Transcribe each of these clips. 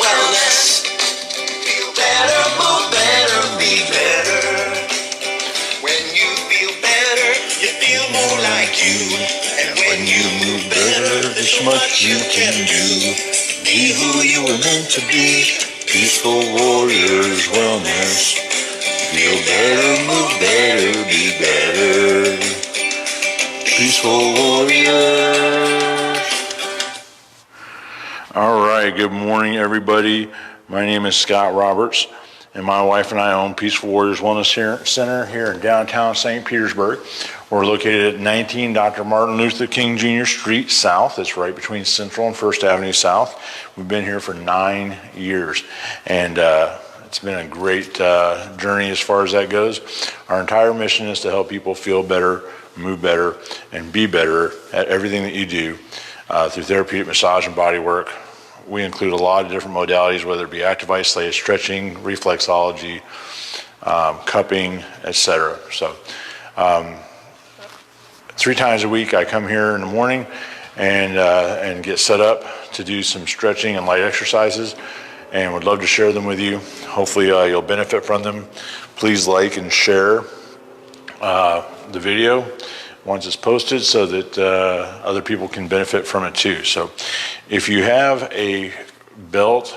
wellness. Feel better, move better, be better. When you feel better, you feel more like you. And when you move better, there's much you can do. Be who you were meant to be. Peaceful Warriors Wellness. Feel better, move better, be better. Peaceful Warriors. All right, good morning, everybody. My name is Scott Roberts, and my wife and I own Peaceful Warriors Wellness Center here in downtown St. Petersburg. We're located at 19 Dr. Martin Luther King Jr. Street South. It's right between Central and First Avenue South. We've been here for 9 years, and it's been a great journey as far as that goes. Our entire mission is to help people feel better, move better, and be better at everything that you do through therapeutic massage and body work. We include a lot of different modalities, whether it be active isolated stretching, reflexology, cupping, etc. So 3 times a week I come here in the morning and get set up to do some stretching and light exercises, and would love to share them with you. Hopefully you'll benefit from them. Please like and share the video once it's posted so that other people can benefit from it too. So if you have a belt,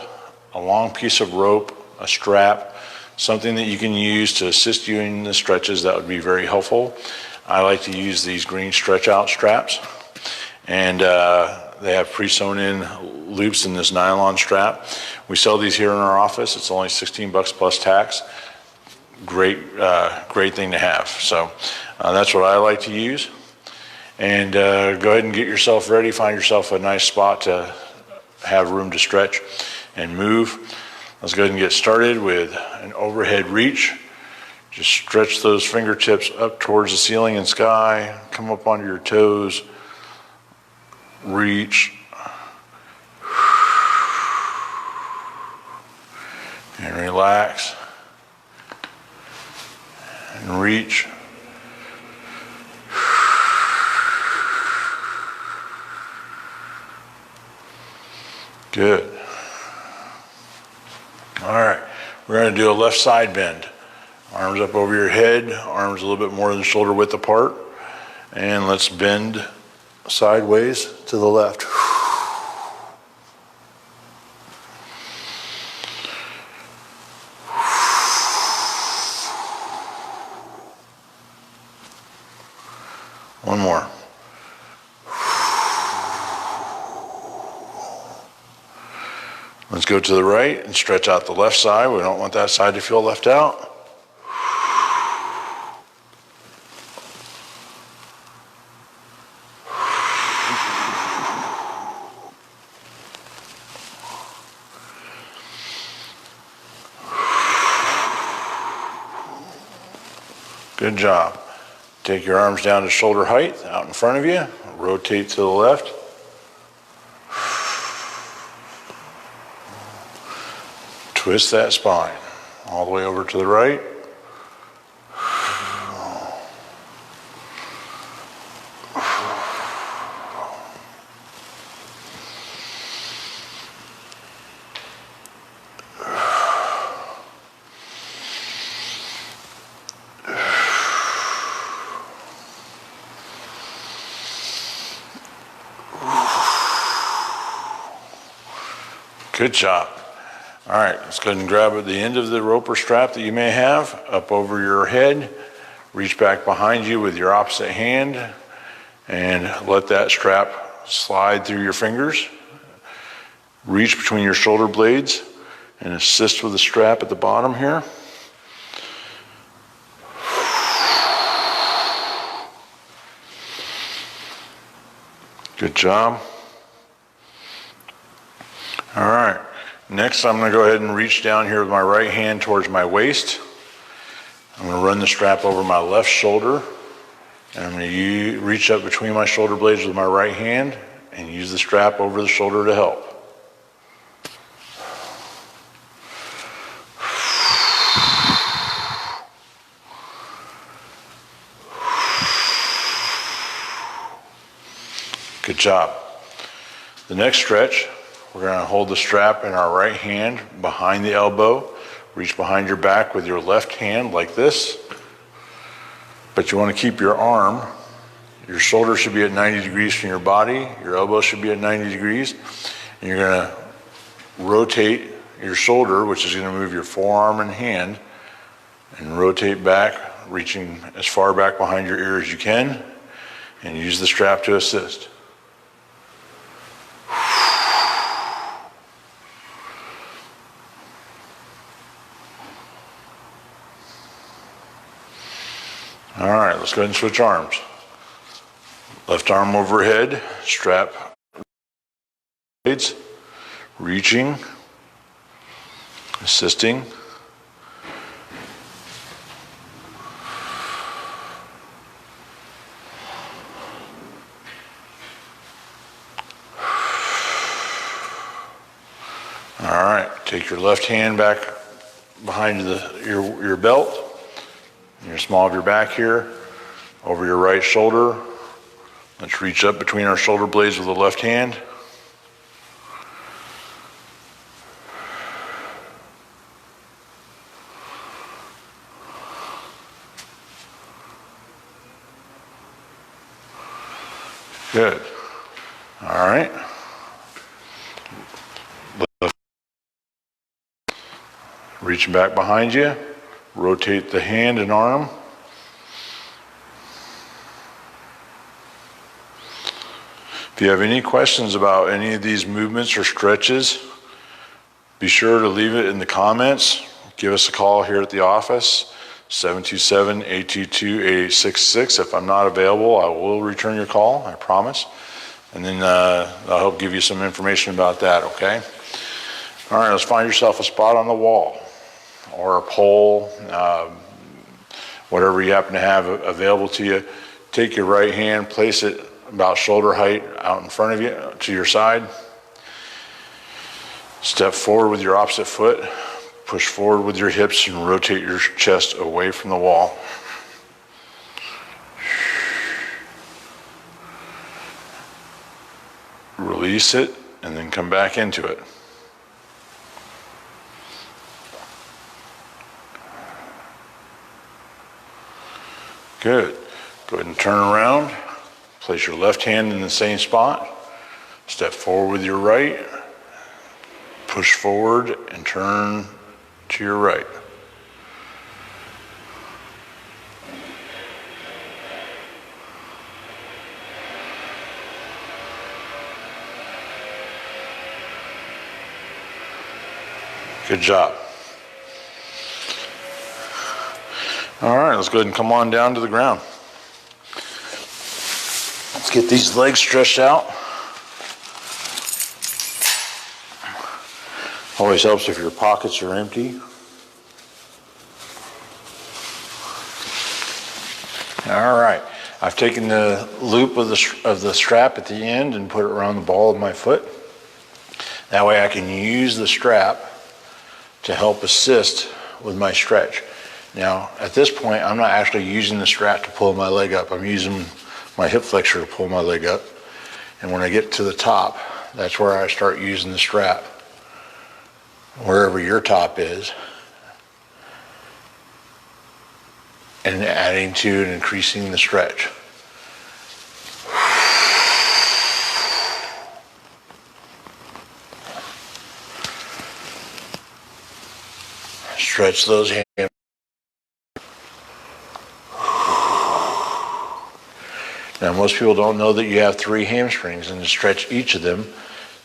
a long piece of rope, a strap, something that you can use to assist you in the stretches, that would be very helpful. I like to use these green stretch out straps, and they have pre-sewn in loops in this nylon strap. We sell these here in our office. It's only $16 plus tax. Great thing to have. So that's what I like to use. And go ahead and get yourself ready. Find yourself a nice spot to have room to stretch and move. Let's go ahead and get started with an overhead reach. Just stretch those fingertips up towards the ceiling and sky. Come up onto your toes. Reach. And relax. And reach. Good. All right. We're going to do a left side bend. Arms up over your head, arms a little bit more than shoulder width apart. And let's bend sideways to the left. One more. Let's go to the right and stretch out the left side. We don't want that side to feel left out. Good job. Take your arms down to shoulder height out in front of you. Rotate to the left. Twist that spine all the way over to the right. Good job. All right, let's go ahead and grab at the end of the rope or strap that you may have up over your head. Reach back behind you with your opposite hand and let that strap slide through your fingers. Reach between your shoulder blades and assist with the strap at the bottom here. Good job. All right, next I'm going to go ahead and reach down here with my right hand towards my waist. I'm going to run the strap over my left shoulder, and I'm going to reach up between my shoulder blades with my right hand and use the strap over the shoulder to help. Good job. The next stretch, We're going to hold the strap in our right hand behind the elbow. Reach behind your back with your left hand like this. But you want to keep your arm, your shoulder should be at 90 degrees from your body. Your elbow should be at 90 degrees. And you're going to rotate your shoulder, which is going to move your forearm and hand, and rotate back, reaching as far back behind your ear as you can, and use the strap to assist. All right, let's go ahead and switch arms. Left arm overhead, strap, reaching, assisting. All right, take your left hand back behind your belt, your small of your back here, over your right shoulder. Let's reach up between our shoulder blades with the left hand. Good. All right. Reaching back behind you, rotate the hand and arm. If you have any questions about any of these movements or stretches, be sure to leave it in the comments. Give us a call here at the office, 727-822-8866. If I'm not available, I will return your call, I promise. And then I'll help give you some information about that, okay? All right, let's find yourself a spot on the wall or a pole, whatever you happen to have available to you. Take your right hand, place it about shoulder height out in front of you, to your side. Step forward with your opposite foot. Push forward with your hips and rotate your chest away from the wall. Release it and then come back into it. Good. Go ahead and turn around. Place your left hand in the same spot. Step forward with your right. Push forward and turn to your right. Good job. All right, let's go ahead and come on down to the ground. Let's get these legs stretched out. Always helps if your pockets are empty. All right, I've taken the loop of the strap at the end and put it around the ball of my foot. That way I can use the strap to help assist with my stretch. Now, at this point, I'm not actually using the strap to pull my leg up. I'm using my hip flexor to pull my leg up. And when I get to the top, that's where I start using the strap. Wherever your top is. And adding to and increasing the stretch. Stretch those hands. Now, most people don't know that you have 3 hamstrings, and to stretch each of them,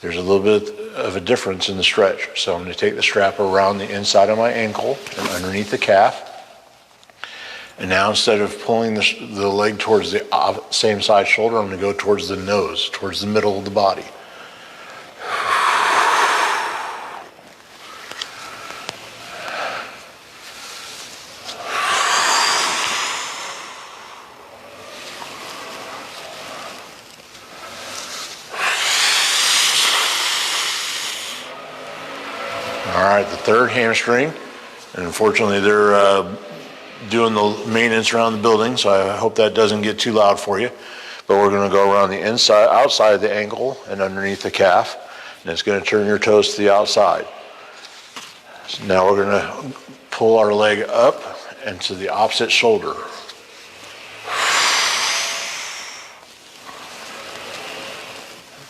there's a little bit of a difference in the stretch. So I'm going to take the strap around the inside of my ankle and underneath the calf. And now instead of pulling the leg towards the same side shoulder, I'm going to go towards the nose, towards the middle of the body. All right, the third hamstring, and unfortunately they're doing the maintenance around the building, so I hope that doesn't get too loud for you. But we're going to go around the inside, outside of the ankle and underneath the calf. and it's going to turn your toes to the outside. So now we're going to pull our leg up and to the opposite shoulder.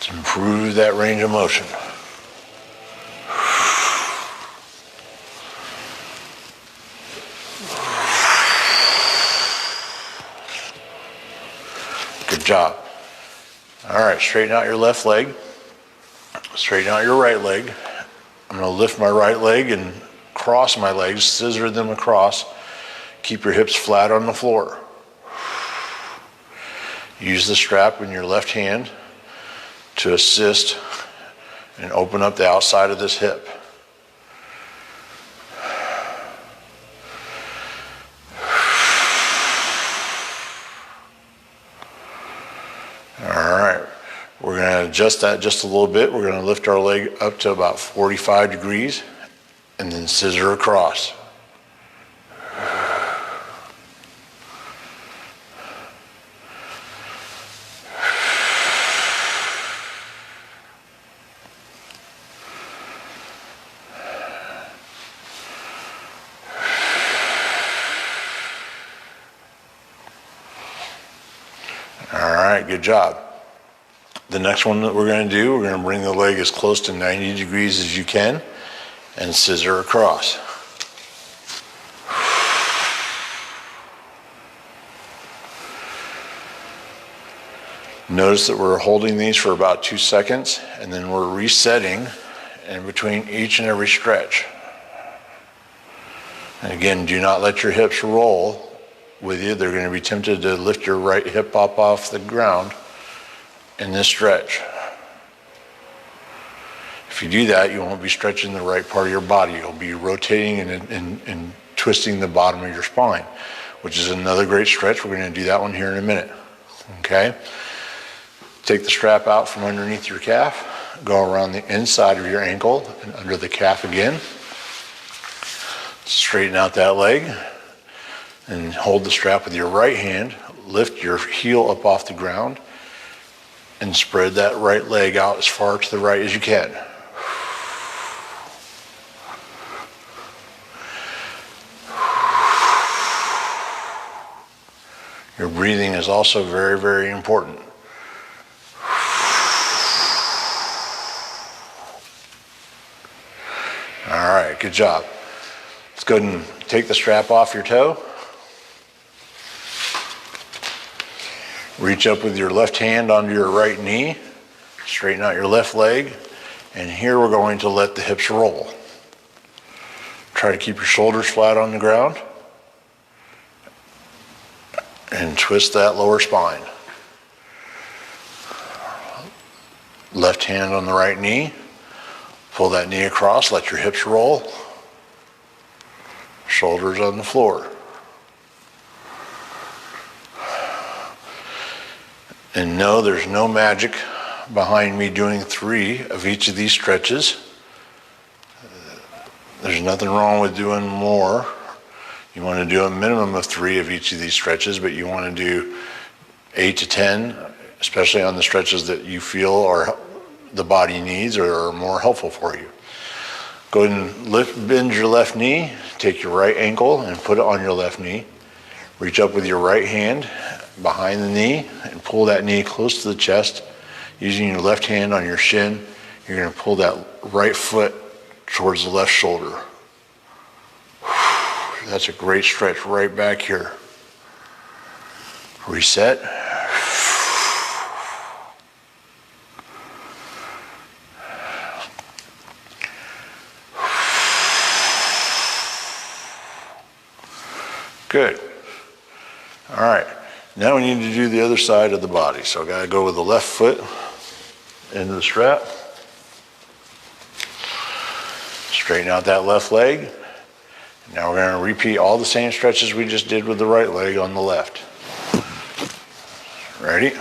To improve that range of motion. Good job. All right, straighten out your left leg. Straighten out your right leg. I'm going to lift my right leg and cross my legs, scissor them across. Keep your hips flat on the floor. Use the strap in your left hand to assist and open up the outside of this hip. All right, we're going to adjust that just a little bit. We're going to lift our leg up to about 45 degrees and then scissor across. All right, good job. The next one that we're going to do, we're going to bring the leg as close to 90 degrees as you can and scissor across. Notice that we're holding these for about 2 seconds and then we're resetting in between each and every stretch. And again, do not let your hips roll with you. They're going to be tempted to lift your right hip up off the ground in this stretch. If you do that, you won't be stretching the right part of your body. You'll be rotating and twisting the bottom of your spine, which is another great stretch. We're going to do that one here in a minute. Okay? Take the strap out from underneath your calf, go around the inside of your ankle and under the calf again. Straighten out that leg and hold the strap with your right hand. Lift your heel up off the ground and spread that right leg out as far to the right as you can. Your breathing is also very, very important. All right, good job. Let's go ahead and take the strap off your toe. Reach up with your left hand onto your right knee. Straighten out your left leg. And here we're going to let the hips roll. Try to keep your shoulders flat on the ground. And twist that lower spine. Left hand on the right knee. Pull that knee across, let your hips roll. Shoulders on the floor. And no, there's no magic behind me doing 3 of each of these stretches. There's nothing wrong with doing more. You want to do a minimum of 3 of each of these stretches, but you want to do 8 to 10, especially on the stretches that you feel are the body needs or are more helpful for you. Go ahead and bend your left knee, take your right ankle and put it on your left knee. Reach up with your right hand behind the knee and pull that knee close to the chest. Using your left hand on your shin, you're going to pull that right foot towards the left shoulder. That's a great stretch right back here. Reset. Good. All right. Now we need to do the other side of the body. So I got to go with the left foot into the strap. Straighten out that left leg. Now we're going to repeat all the same stretches we just did with the right leg on the left. Ready?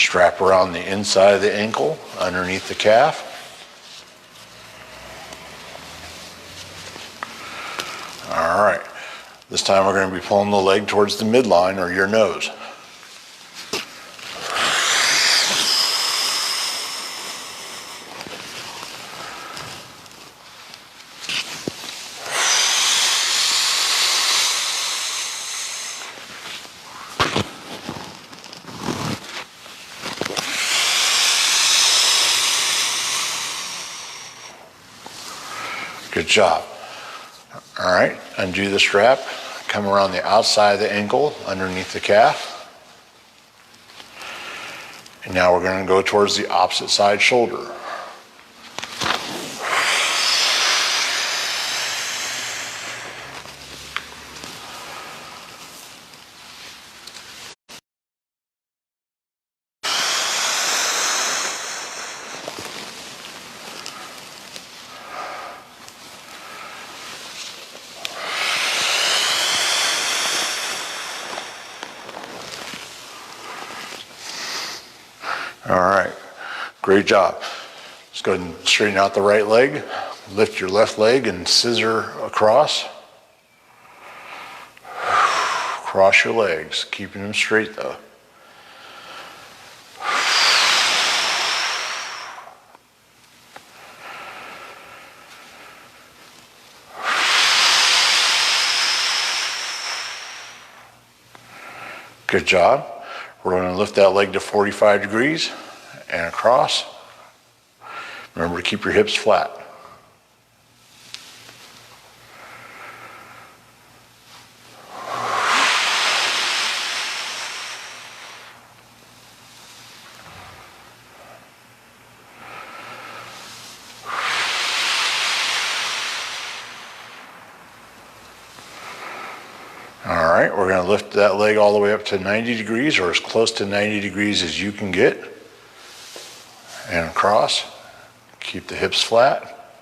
Strap around the inside of the ankle, underneath the calf. All right, this time we're going to be pulling the leg towards the midline or your nose. Good job. All right, undo the strap, come around the outside of the ankle, underneath the calf. And now we're going to go towards the opposite side shoulder. All right, great job. Let's go ahead and straighten out the right leg. Lift your left leg and scissor across. Cross your legs, keeping them straight though. Good job. We're going to lift that leg to 45 degrees and across. Remember to keep your hips flat. All right, we're going to lift that leg all the way up to 90 degrees or as close to 90 degrees as you can get. And across. Keep the hips flat.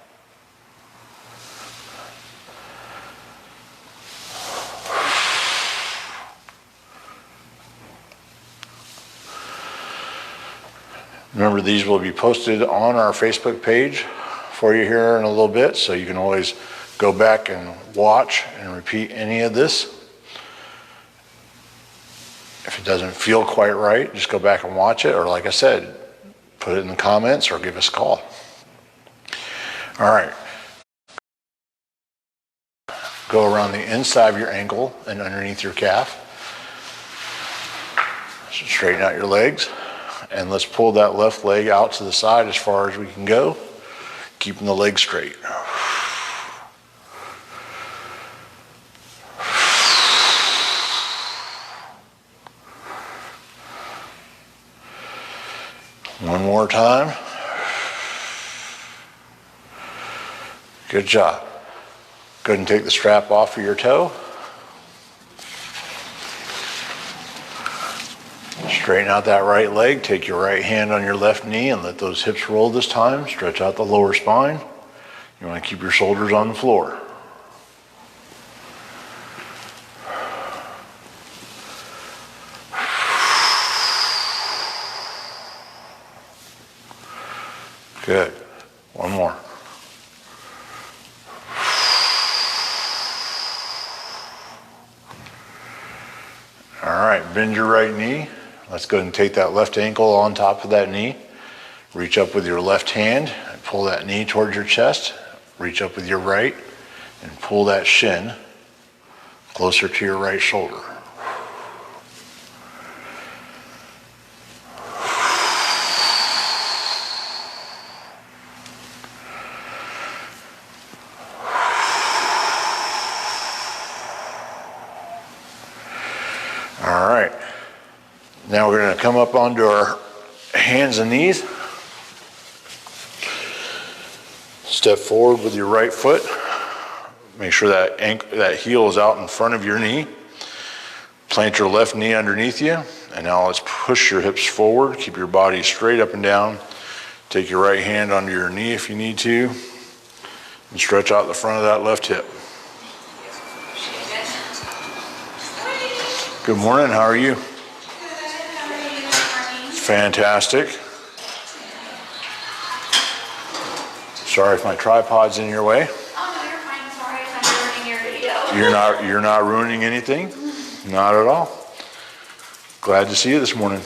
Remember, these will be posted on our Facebook page for you here in a little bit, so you can always go back and watch and repeat any of this. If it doesn't feel quite right, just go back and watch it, or like I said, put it in the comments or give us a call. All right. Go around the inside of your ankle and underneath your calf. So straighten out your legs, and let's pull that left leg out to the side as far as we can go, keeping the leg straight. One more time. Good job. Go ahead and take the strap off of your toe. Straighten out that right leg. Take your right hand on your left knee and let those hips roll this time. Stretch out the lower spine. You want to keep your shoulders on the floor. Good. One more. All right, bend your right knee. Let's go ahead and take that left ankle on top of that knee. Reach up with your left hand and pull that knee towards your chest. Reach up with your right and pull that shin closer to your right shoulder. All right, now we're going to come up onto our hands and knees. Step forward with your right foot. Make sure that heel is out in front of your knee. Plant your left knee underneath you, and now let's push your hips forward. Keep your body straight up and down. Take your right hand under your knee if you need to, and stretch out the front of that left hip. Good morning, how are you? Fantastic. Sorry if my tripod's in your way. Oh, no, you're fine. Sorry if I'm ruining your video. You're not ruining anything? Not at all. Glad to see you this morning.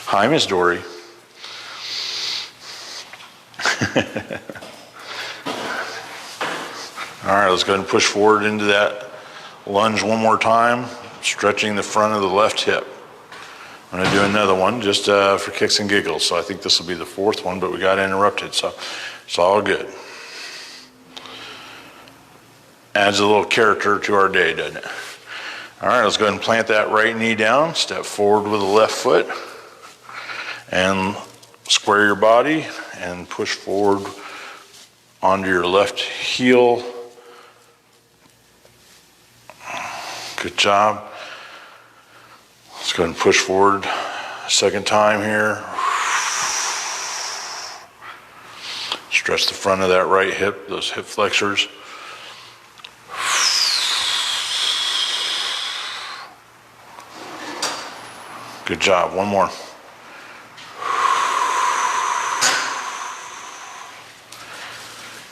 Hi, Miss Dory. All right, let's go ahead and push forward into that lunge one more time, stretching the front of the left hip. I'm going to do another one just for kicks and giggles. So I think this will be the fourth one, but we got interrupted, so it's all good. Adds a little character to our day, doesn't it? All right, let's go ahead and plant that right knee down, step forward with the left foot, and square your body and push forward onto your left heel. Good job. Let's go ahead and push forward a second time here. Stretch the front of that right hip, those hip flexors. Good job. One more.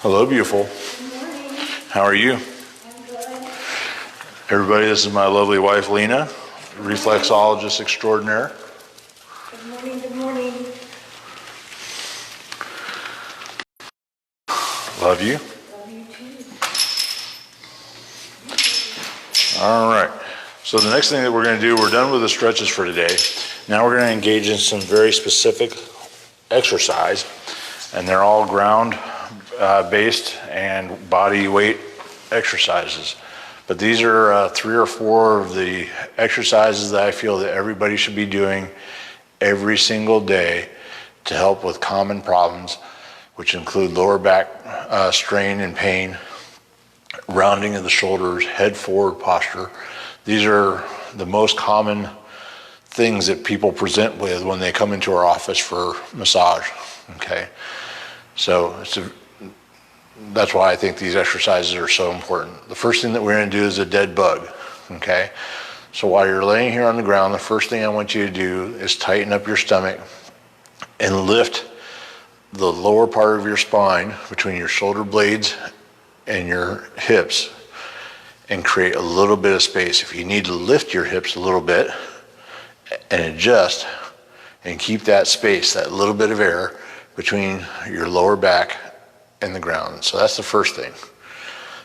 Hello, beautiful. Good morning. How are you? I'm good. Everybody, this is my lovely wife, Lena, reflexologist extraordinaire. Good morning. Good morning. Love you. Love you too. All right. So the next thing that we're going to do, we're done with the stretches for today. Now we're going to engage in some very specific exercise, and they're all ground based and body weight exercises. But these are 3 or 4 of the exercises that I feel that everybody should be doing every single day to help with common problems, which include lower back strain and pain, rounding of the shoulders, head forward posture. These are the most common things that people present with when they come into our office for massage, okay? So that's why I think these exercises are so important. The first thing that we're gonna do is a dead bug, okay? So while you're laying here on the ground, the first thing I want you to do is tighten up your stomach and lift the lower part of your spine between your shoulder blades and your hips and create a little bit of space. If you need to lift your hips a little bit and adjust and keep that space, that little bit of air between your lower back and the ground. So that's the first thing.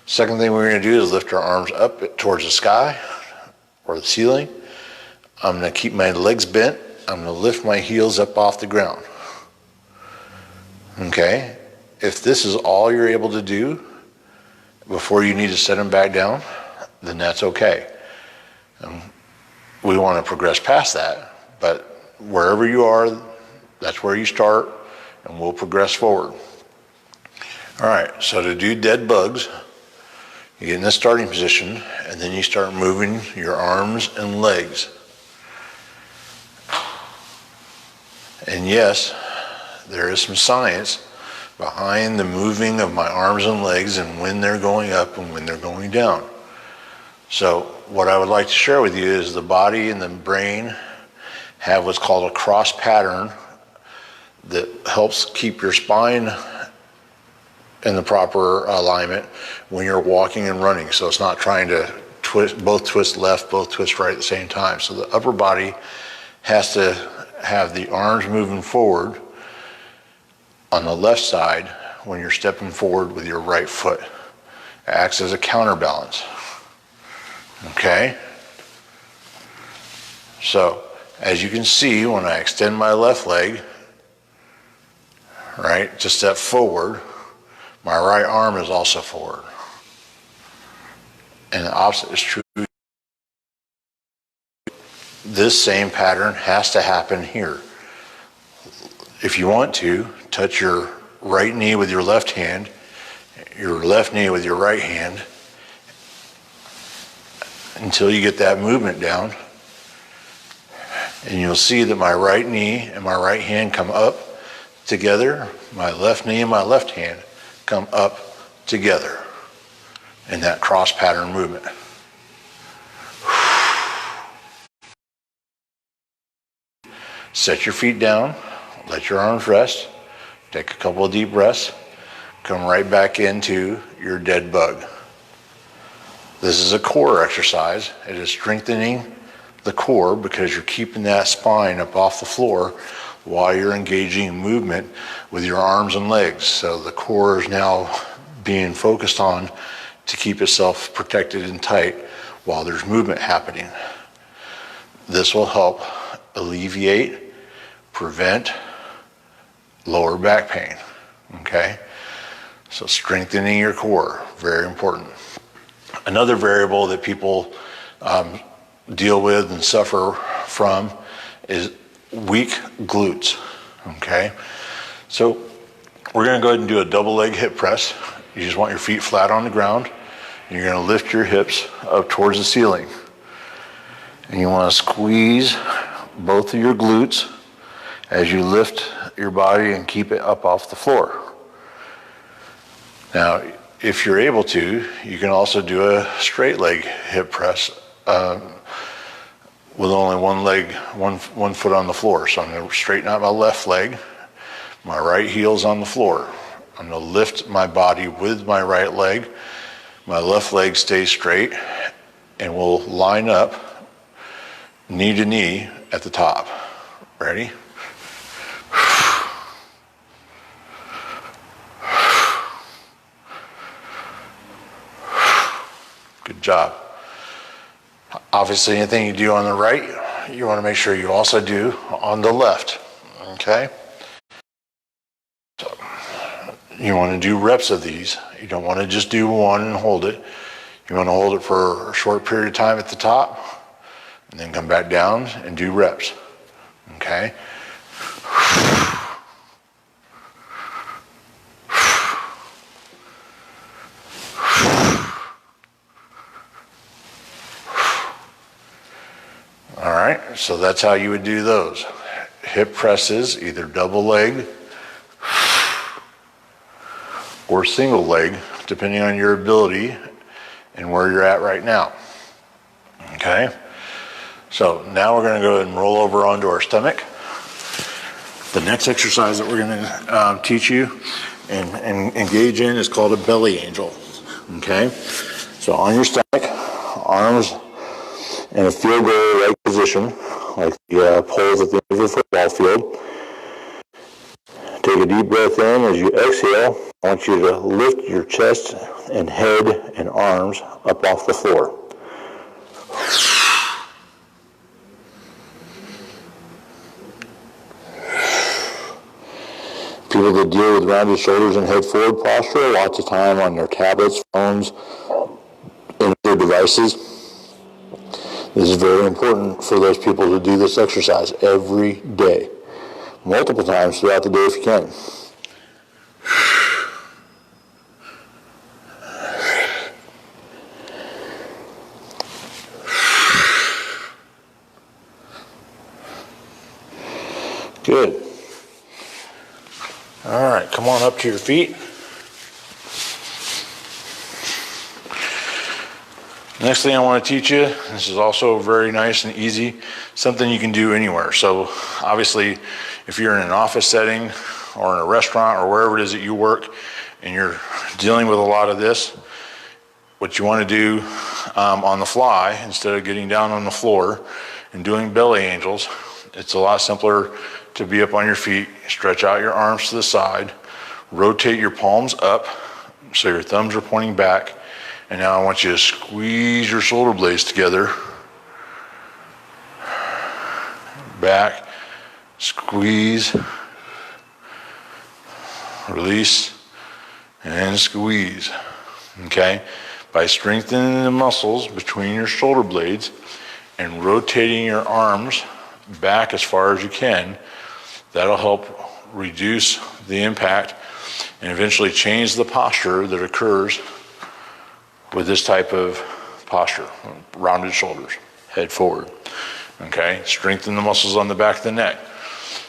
Second thing we're going to do is lift our arms up towards the sky or the ceiling. I'm going to keep my legs bent. I'm going to lift my heels up off the ground. Okay? If this is all you're able to do before you need to set them back down, then that's okay. We want to progress past that, but wherever you are, that's where you start, and we'll progress forward. All right, so to do dead bugs, you get in the starting position, and then you start moving your arms and legs. And yes, there is some science behind the moving of my arms and legs and when they're going up and when they're going down. So what I would like to share with you is the body and the brain have what's called a cross pattern that helps keep your spine in the proper alignment when you're walking and running. So it's not trying to both twist left, both twist right at the same time. So the upper body has to have the arms moving forward on the left side when you're stepping forward with your right foot. It acts as a counterbalance. Okay? So, as you can see, when I extend my left leg, right, to step forward, my right arm is also forward. And the opposite is true. This same pattern has to happen here. If you want to, touch your right knee with your left hand, your left knee with your right hand, until you get that movement down. And you'll see that my right knee and my right hand come up together. My left knee and my left hand come up together in that cross pattern movement. Set your feet down, let your arms rest, take a couple of deep breaths, come right back into your dead bug. This is a core exercise. It is strengthening the core because you're keeping that spine up off the floor while you're engaging in movement with your arms and legs. So the core is now being focused on to keep itself protected and tight while there's movement happening. This will help alleviate, prevent lower back pain, okay? So strengthening your core, very important. Another variable that people deal with and suffer from is weak glutes, okay? So we're gonna go ahead and do a double leg hip press. You just want your feet flat on the ground. You're gonna lift your hips up towards the ceiling. And you wanna squeeze both of your glutes as you lift your body and keep it up off the floor. Now, if you're able to, you can also do a straight leg hip press with only one foot on the floor. So I'm gonna straighten out my left leg, my right heel's on the floor. I'm gonna lift my body with my right leg, my left leg stays straight, and we'll line up knee to knee at the top. Ready? Good job. Obviously, anything you do on the right, you want to make sure you also do on the left, okay? So, you want to do reps of these. You don't want to just do one and hold it. You want to hold it for a short period of time at the top, and then come back down and do reps, okay? All right, so that's how you would do those. Hip presses, either double leg or single leg, depending on your ability and where you're at right now. Okay, so now we're gonna go ahead and roll over onto our stomach. The next exercise that we're gonna teach you and engage in is called a belly angel. Okay, so on your stomach, arms in a field goal like position, like the poles at the end of a football field. Take a deep breath in. As you exhale, I want you to lift your chest and head and arms up off the floor. People that deal with rounded shoulders and head forward posture, lots of time on their tablets, phones, and their devices. This is very important for those people to do this exercise every day, multiple times throughout the day if you can. Good. All right, come on up to your feet. Next thing I want to teach you, this is also very nice and easy, something you can do anywhere. So obviously, if you're in an office setting or in a restaurant or wherever it is that you work and you're dealing with a lot of this, what you want to do on the fly, instead of getting down on the floor and doing belly angels, it's a lot simpler to be up on your feet, stretch out your arms to the side, rotate your palms up so your thumbs are pointing back. And now I want you to squeeze your shoulder blades together. Back, squeeze, release, and squeeze. Okay? By strengthening the muscles between your shoulder blades and rotating your arms back as far as you can, that'll help reduce the impact and eventually change the posture that occurs with this type of posture, rounded shoulders, head forward, okay? Strengthen the muscles on the back of the neck.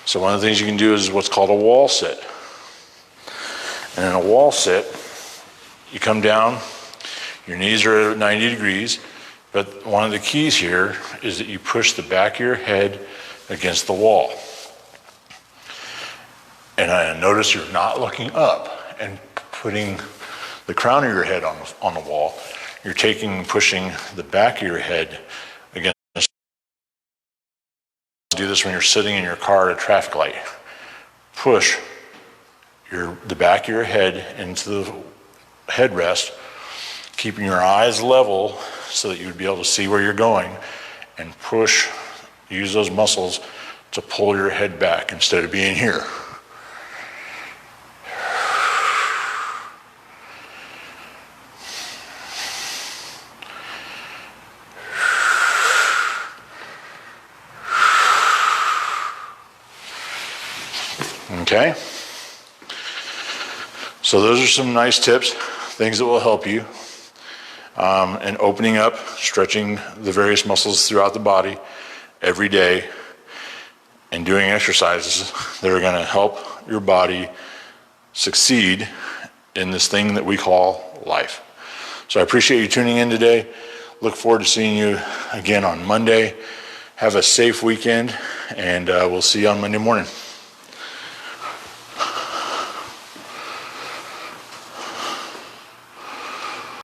So one of the things you can do is what's called a wall sit. And in a wall sit, you come down, your knees are at 90 degrees, but one of the keys here is that you push the back of your head against the wall, And I notice you're not looking up and putting the crown of your head on the wall. You're pushing the back of your head against. Do this when you're sitting in your car at a traffic light. Push the back of your head into the headrest, keeping your eyes level so that you would be able to see where you're going, and use those muscles to pull your head back instead of being here. Okay? So those are some nice tips, things that will help you in opening up, stretching the various muscles throughout the body every day, and doing exercises that are going to help your body succeed in this thing that we call life. So I appreciate you tuning in today. Look forward to seeing you again on Monday. Have a safe weekend, and we'll see you on Monday morning.